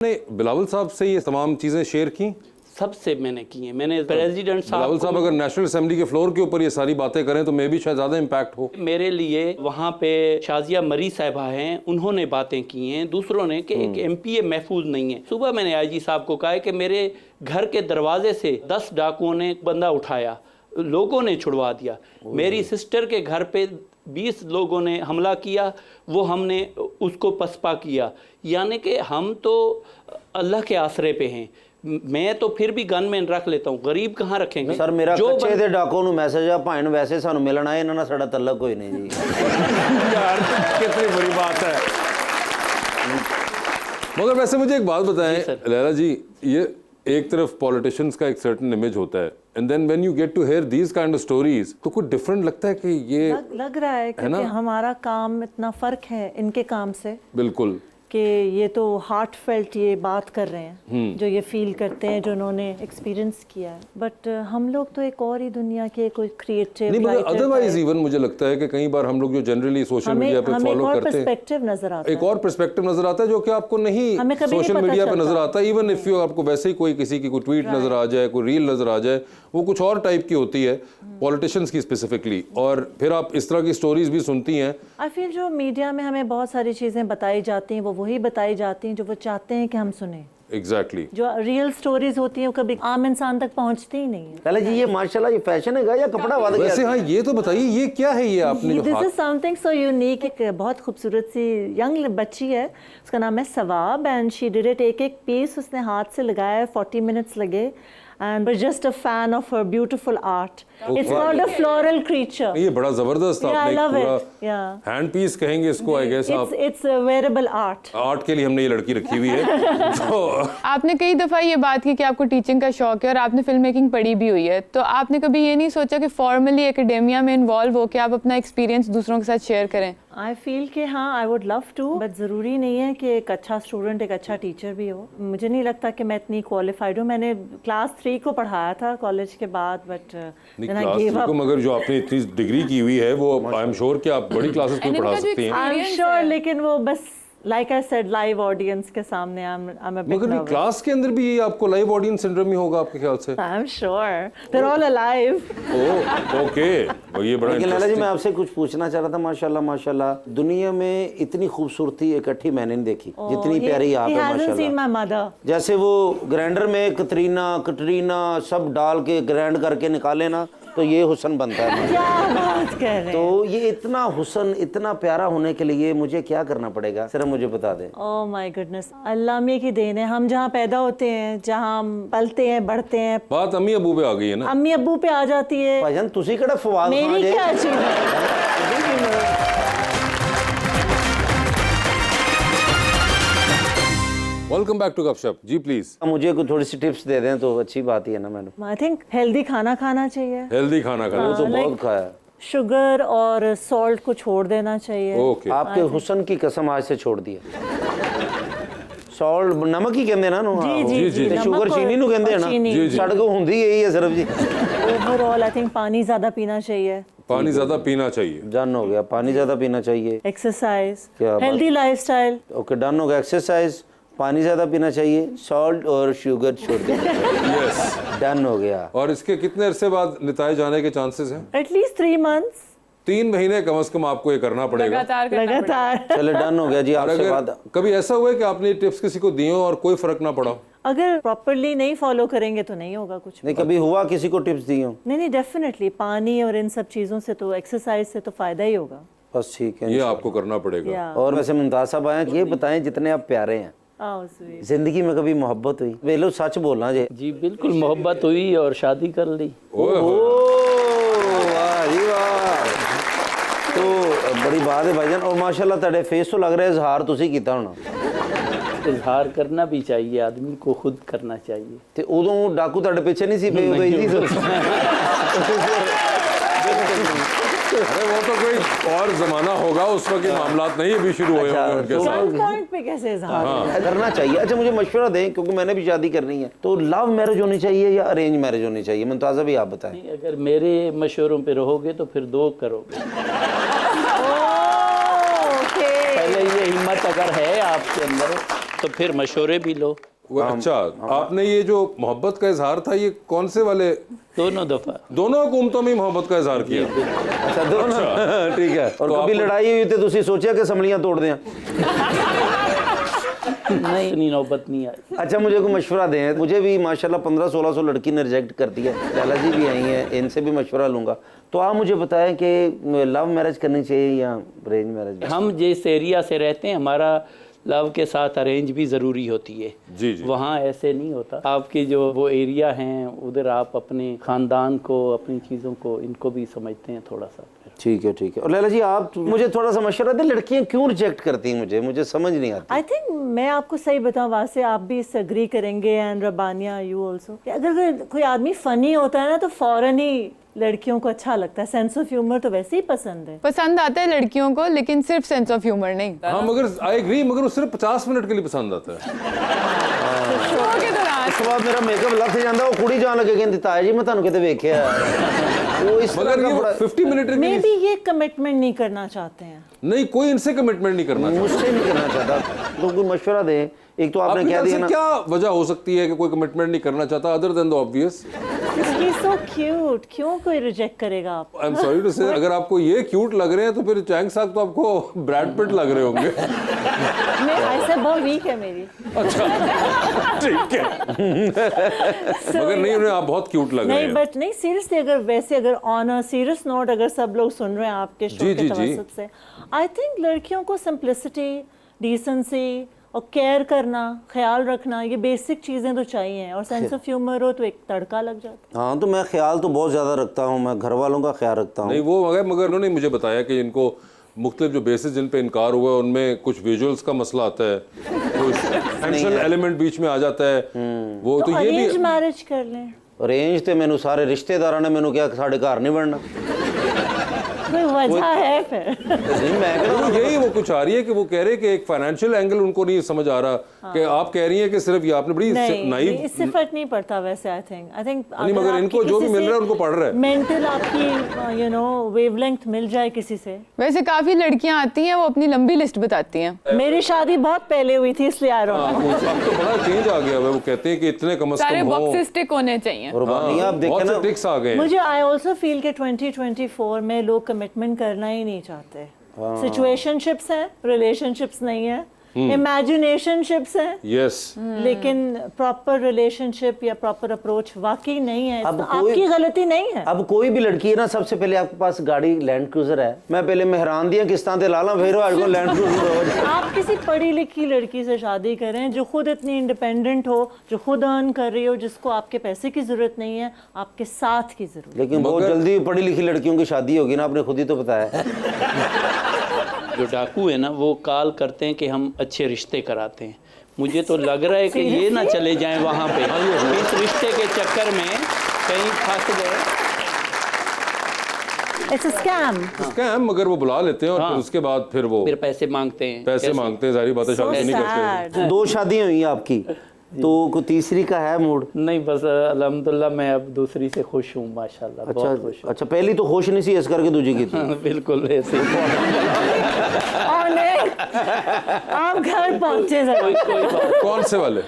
ने बिलावल साहब से ये तमाम चीज़ें शेयर की? सबसे मैंने की है। मैंने प्रेसिडेंट साहब बिलावल साहब अगर नेशनल असेंबली के फ्लोर के ऊपर ये सारी बातें करें तो मे भी शायद ज़्यादा इम्पैक्ट हो। मेरे लिए वहाँ पे शाजिया मरी साहिबा हैं, उन्होंने बातें की हैं, दूसरों ने कि एक एमपीए महफूज नहीं है। सुबह मैंने आईजी साहब को कहा कि मेरे घर के दरवाजे से 10 डाकुओं ने एक बंदा उठाया, लोगों ने छुड़वा दिया। मेरी सिस्टर के घर पे 20 लोगों ने हमला किया, वो हमने उसको पसपा किया। यानी कि हम तो अल्लाह के आसरे पे हैं। मैं तो फिर भी गनमैन रख लेता हूँ, गरीब कहाँ रखेंगे? सर मेरा कच्चे दे डाकों ਨੂੰ ਮੈਸੇਜ ਆ ਭਾਣ ਵੈਸੇ ਸਾਨੂੰ ਮਿਲਣ ਆਏ, ਇਹਨਾਂ ਨਾਲ ਸਾਡਾ ਤਲਕ ਕੋਈ ਨਹੀਂ ਜੀ। यार कितनी बड़ी बात है। मगर वैसे मुझे एक बात बताएं लैला जी, ये एक तरफ पॉलिटिशियंस का एक सर्टेन इमेज होता है and then when you get to hear these kind of stories तो कुछ डिफरेंट लगता है कि ये लग रहा है कि हमारा काम इतना फर्क है इनके काम से। बिल्कुल कि ये तो हार्ट फेल्ट ये बात कर रहे हैं, जो ये फील करते हैं, जो उन्होंने एक्सपीरियंस किया है। बट हम लोग तो एक और ही दुनिया के कोई क्रिएटिव नहीं, मगर अदरवाइज इवन मुझे लगता है कि कई बार हम लोग जो जनरली सोशल मीडिया पे फॉलो करते हैं, पर्सपेक्टिव नजर आता है, एक और पर्सपेक्टिव नजर आता है जो कि आपको नहीं सोशल मीडिया पे नजर आता। इवन इफ यू आपको वैसे ही कोई किसी की कोई ट्वीट नजर आ जाए, कोई रील नजर आ जाए, वो कुछ और टाइप की होती है पॉलिटिशियंस की स्पेसिफिकली, और फिर आप इस तरह की स्टोरीज भी सुनती हैं। आई फील जो मीडिया में हमें बहुत सारी चीजें बताई जाती हैं, वो वही बताई जाती हैं जो वो चाहते हैं कि हम सुने। एग्जैक्टली जो रियल स्टोरीज होती हैं वो कभी आम इंसान तक पहुंचती ही नहीं है। पहले जी ये माशाल्लाह ये फैशन है या कपड़ा वाद गया? वैसे हाँ, ये तो बताइए ये क्या है ये आपने जो this is something so unique. एक बहुत खूबसूरत सी यंग बच्ची है, उसका नाम है सवाब, एंड शी डिड इट। एक पीस उसने हाथ से लगाया, 40 मिनट्स लगे, and we're just a fan of her beautiful art. It's called a floral creature. ये बड़ा जबरदस्त आपने I love पूरा it. हैंड पीस कहेंगे इसको, आई गेस आप It's a wearable art. Art के लिए हमने ये लड़की रखी हुई है। तो आपने कई दफ़ा ये बात की कि आपको टीचिंग का शौक है और आपने फिल्म मेकिंग पढ़ी भी हुई है, तो आपने कभी ये नहीं सोचा कि फॉर्मली एकेडेमिया में इन्वॉल्व हो के आप अपना एक्सपीरियंस दूसरों के साथ शेयर करें? आई फील कि हाँ, I would love to, but ज़रूरी नहीं है कि एक अच्छा स्टूडेंट एक अच्छा टीचर भी हो। मुझे नहीं लगता कि मैं इतनी क्वालिफाइड हूँ। मैंने क्लास 3 को पढ़ाया था कॉलेज के बाद, बट मगर जो आपने इतनी डिग्री की हुई है वो आई एम श्योर कि आप बड़ी क्लासेस को पढ़ा सकती हैं। आई एम श्योर, लेकिन वो बस like I said live audience के सामने आई एम अ बिग मगर ये क्लास के अंदर भी ये आपको लाइव ऑडियंस सिंड्रोम ही होगा आपके ख्याल से? I am sure they are all alive. Okay, ये बड़ा लेकिन लैला जी मैं आपसे कुछ पूछना चाह रहा था। माशाल्लाह माशाल्लाह, दुनिया में इतनी खूबसूरती इकट्ठी मैंने नहीं देखी जितनी प्यारी आप है माशाल्लाह। जैसे वो ग्राइंडर में कटरीना सब डाल के ग्राइंड करके निकाले ना, तो ये हुस्न बनता है। क्या बात कर रहे हैं? तो ये इतना हुस्न इतना प्यारा होने के लिए मुझे क्या करना पड़ेगा, सिर्फ मुझे बता दें। ओह माय गुडनेस, अल्लाह में की देन है। हम जहाँ पैदा होते हैं, जहाँ हम पलते हैं, बढ़ते हैं, बात अम्मी अबू पे आ गई है ना। अम्मी अब्बू पे आ जाती है। भाईजान तुसी कड़ा फवाद खान मेरी जे क्या चीज है? वेलकम बैक टू गपशप जी, प्लीज मुझे कुछ थोड़ी सी टिप्स दे दें तो अच्छी बात ही है ना मैडम। आई थिंक हेल्दी खाना खाना चाहिए। हेल्दी खाना खाना वो तो बहुत खाया। शुगर और सॉल्ट को छोड़ देना चाहिए। ओके, आपके हुस्न की कसम आज से छोड़ दिया। सॉल्ट नमक ही कहते ना जी, शुगर चीनी नु कहते हैं ना, साढ़े को हुंदी यही है सिर्फ जी। ओवरऑल आई थिंक पानी ज्यादा पीना चाहिए। पानी ज्यादा पीना चाहिए, डन हो गया। पानी ज्यादा पीना चाहिए। एक्सरसाइज, क्या बात। हेल्दी लाइफस्टाइल, ओके डन हो गया। एक्सरसाइज, पानी ज्यादा पीना चाहिए, सॉल्ट और शुगर छोड़ देना चाहिए। यस, डन हो गया। और इसके कितने अरसे बाद निताए जाने के चांसेस हैं? एटलीस्ट 3 मंथ्स, 3 महीने कम से कम आपको ये करना पड़ेगा लगातार। चले डन हो गया जी। और आपसे अगर बात कभी ऐसा हुआ है कि आपने टिप्स किसी को दी हो और कोई फर्क ना पड़ा? अगर प्रॉपर्ली नहीं फॉलो करेंगे तो नहीं होगा कुछ। नहीं कभी हुआ किसी को टिप्स दी हो? नहीं, डेफिनेटली पानी और इन सब चीजों से तो, एक्सरसाइज से तो फायदा ही होगा। बस ठीक है, ये आपको करना पड़ेगा। और वैसे मुमताज साहब आए, ये बताएं जितने आप प्यारे हैं, जिंदगी में कभी मोहब्बत हुई? वे लोग सच बोलना जी बिल्कुल मोहब्बत हुई और शादी कर ली। वाह जी वाह, तो बड़ी बात है भाईजान। और माशाल्लाह तेरे फेस तो लग रहा है इजहार तुसी कीता होना। इजहार करना भी चाहिए, आदमी को खुद करना चाहिए। ते उदों डाकू तेरे पीछे नहीं सी पे, उदों इजी अरे वो तो कोई और जमाना होगा, उस वक्त के मामलात नहीं अभी शुरू हुए होंगे उनके साथ। पॉइंट पे कैसे इजहार करना चाहिए? अच्छा मुझे मशवरा दें, क्योंकि मैंने भी शादी करनी है, तो लव मैरिज होनी चाहिए या अरेंज मैरिज होनी चाहिए? मुमताज़ा भी आप बताएं। नहीं, अगर मेरे मशवरों पे रहोगे तो फिर 2 करोगे। पहले ये हिम्मत अगर है आपके अंदर तो फिर मशवरे भी लो। अच्छा, आपने ये जो मोहब्बत का इजहार था, ये कौन से वाले? दोनों दफा, दोनों हुकूमतों में मोहब्बत का इजहार किया? अच्छा, दोनों। ठीक है। और कभी लड़ाई हुई तो तुसी सोचा कि समलियां तोड़ दें? नहीं, इतनी नौबत नहीं आई। अच्छा, मुझे कोई मशवरा दें। मुझे भी माशाल्लाह 1500-1600 लड़की ने रिजेक्ट कर दिया। लैला जी भी आई हैं, इनसे भी मशवरा लूँगा। तो आप मुझे बताएं कि लव मैरिज करनी चाहिए या अरेंज मैरिज? हम जिस एरिया से रहते हैं, हमारा लव के साथ अरेंज भी ज़रूरी होती है। जी जी। वहाँ ऐसे नहीं होता। आपके जो वो एरिया हैं, उधर आप अपने ख़ानदान को, अपनी चीज़ों को, इनको भी समझते हैं थोड़ा सा। ठीक है, ठीक है। और लैला जी, आप मुझे थोड़ा सा मशवरा दें, लड़कियां क्यों रिजेक्ट करती हैं? मुझे समझ नहीं आती। आई थिंक मैं आपको सही बताऊं, वैसे आप भी इससे एग्री करेंगे, एंड रबानिया यू ऑल्सो, अगर कोई आदमी फनी होता है ना तो फौरन ही लड़कियों को अच्छा लगता है। सेंस ऑफ ह्यूमर तो वैसे ही पसंद आता है लड़कियों को, लेकिन सिर्फ सेंस ऑफ ह्यूमर नहीं। हाँ, मगर आई एग्री, मगर वो सिर्फ 50 मिनट के लिए पसंद आता है। उसके बाद मेरा मेकअप लग जाता, वो कुड़ी जान लगे कहती ताया जी मैं तुहानू किते वेख्या। वो इस मगर ये 50 मिनट मे भी ये कमिटमेंट नहीं करना चाहते हैं। नहीं, कोई इनसे कमिटमेंट नहीं करना चाहता। मुझसे नहीं करना चाहता। तो कोई मशवरा दे। एक तो आपने कह दिया ना, क्या वजह हो सकती है कि कोई कमिटमेंट नहीं करना चाहता, other than the obvious? He is so cute, क्यों कोई रिजेक्ट करेगा आप? आई एम सॉरी टू से, अगर आपको ये क्यूट लग रहे हैं तो फिर चैंग साहब तो आपको ब्रैड पिट लग रहे होंगे। मैं ऐसे बहुत वीक है मेरी। अच्छा, ठीक है। मगर नहीं, उन्हें आप बहुत क्यूट लग रहे हैं। नहीं, बट नहीं, सीरियसली, अगर ऑन अ सीरियस नोट, अगर सब लोग सुन रहे हैं आपके शो के तवज्जुह से, आई थिंक लड़कियों को सिंप्लिसिटी, डिसेंसी और केयर करना, ख्याल रखना, ये बेसिक चीज़ें तो चाहिए। और सेंस ऑफ ह्यूमर हो तो एक तड़का लग जाता है। हाँ, तो मैं ख्याल तो बहुत ज़्यादा रखता हूँ, मैं घर वालों का ख्याल रखता हूँ। नहीं, वो मगर उन्होंने मुझे बताया कि इनको मुख्तलिफ जो बेसिस जिन पे इनकार हुआ उनमें कुछ विजुअल्स का मसला आता है, कुछ सेंसुअल एलिमेंट बीच में आ जाता है। वो तो ये भी अरेंज मैरिज कर लें। अरेंज तो मैंने सारे रिश्तेदारों ने मैंने क्या साढ़े घर नहीं बनना। कोई वजह है फिर? नहीं, मैं कह रहा हूँ यही वो कुछ आ रही है कि वो कह रहे हैं कि एक फाइनेंशियल एंगल उनको नहीं समझ आ रहा। कि आप कह रही हैं कि सिर्फ ये आपने बड़ी नाइव, इससे फर्क नहीं पड़ता वैसे। आई थिंक नहीं, मगर इनको जो भी मिल रहा है उनको पढ़ रहा है। मेंटल आपकी वेवलेंथ मिल जाए किसी से। वैसे काफी लड़कियां आती हैं, वो अपनी लंबी लिस्ट बताती हैं। मेरी शादी बहुत पहले हुई थी, इसलिए आ रहा हूँ। अब तो बड़ा चेंज आ गया है। वो कहते हैं कि इतने कम से सारे कम बॉक्सेस टिक होने चाहिए। आप देखें ना, ट्रिक्स आ गए। मुझे आई ऑल्सो फील के 2024 में लोग कमिटमेंट करना ही नहीं चाहते। सिचुएशनशिप्स हैं, रिलेशनशिप्स नहीं है, इमेजिनेशनशिप्स हैं, यस, लेकिन प्रॉपर रिलेशनशिप या प्रॉपर अप्रोच वाकई नहीं है। अब आपकी गलती नहीं है। अब कोई भी लड़की है ना, सबसे पहले आपके पास गाड़ी लैंड क्रूजर है, मैं पहले मेहरान दिया किस्तां ते ला ला, फिर को लैंड क्रूजर हो जाए। आप किसी पढ़ी लिखी लड़की से शादी करें जो खुद इतनी इंडिपेंडेंट हो, जो खुद अर्न कर रही हो, जिसको आपके पैसे की जरूरत नहीं है, आपके साथ की जरूरत। लेकिन बहुत जल्दी पढ़ी लिखी लड़कियों की शादी होगी ना, आपने खुद ही तो बताया। जो डाकू है ना, वो कॉल करते हैं कि हम अच्छे रिश्ते कराते हैं। मुझे तो लग रहा है कि ये ना चले जाएं वहाँ पे, इस रिश्ते के चक्कर में कहीं फंस गए। It's a scam. स्कैम, मगर वो बुला लेते हैं और फिर उसके बाद फिर वो फिर पैसे मांगते हैं। पैसे मांगते हैं, सारी बातें शादी नहीं करते। 2 शादियां हुई आपकी, तो कोई तीसरी का है मूड? नहीं, बस अल्हम्दुलिल्लाह मैं अब दूसरी से खुश हूँ माशाल्लाह। बहुत खुश हूँ। अच्छा, पहली तो खुश नहीं सी, इस करके दूसरी की थी। बिल्कुल ऐसे और नहीं, आप घर पहुंचे जरा। कोई बात कौन से वाले?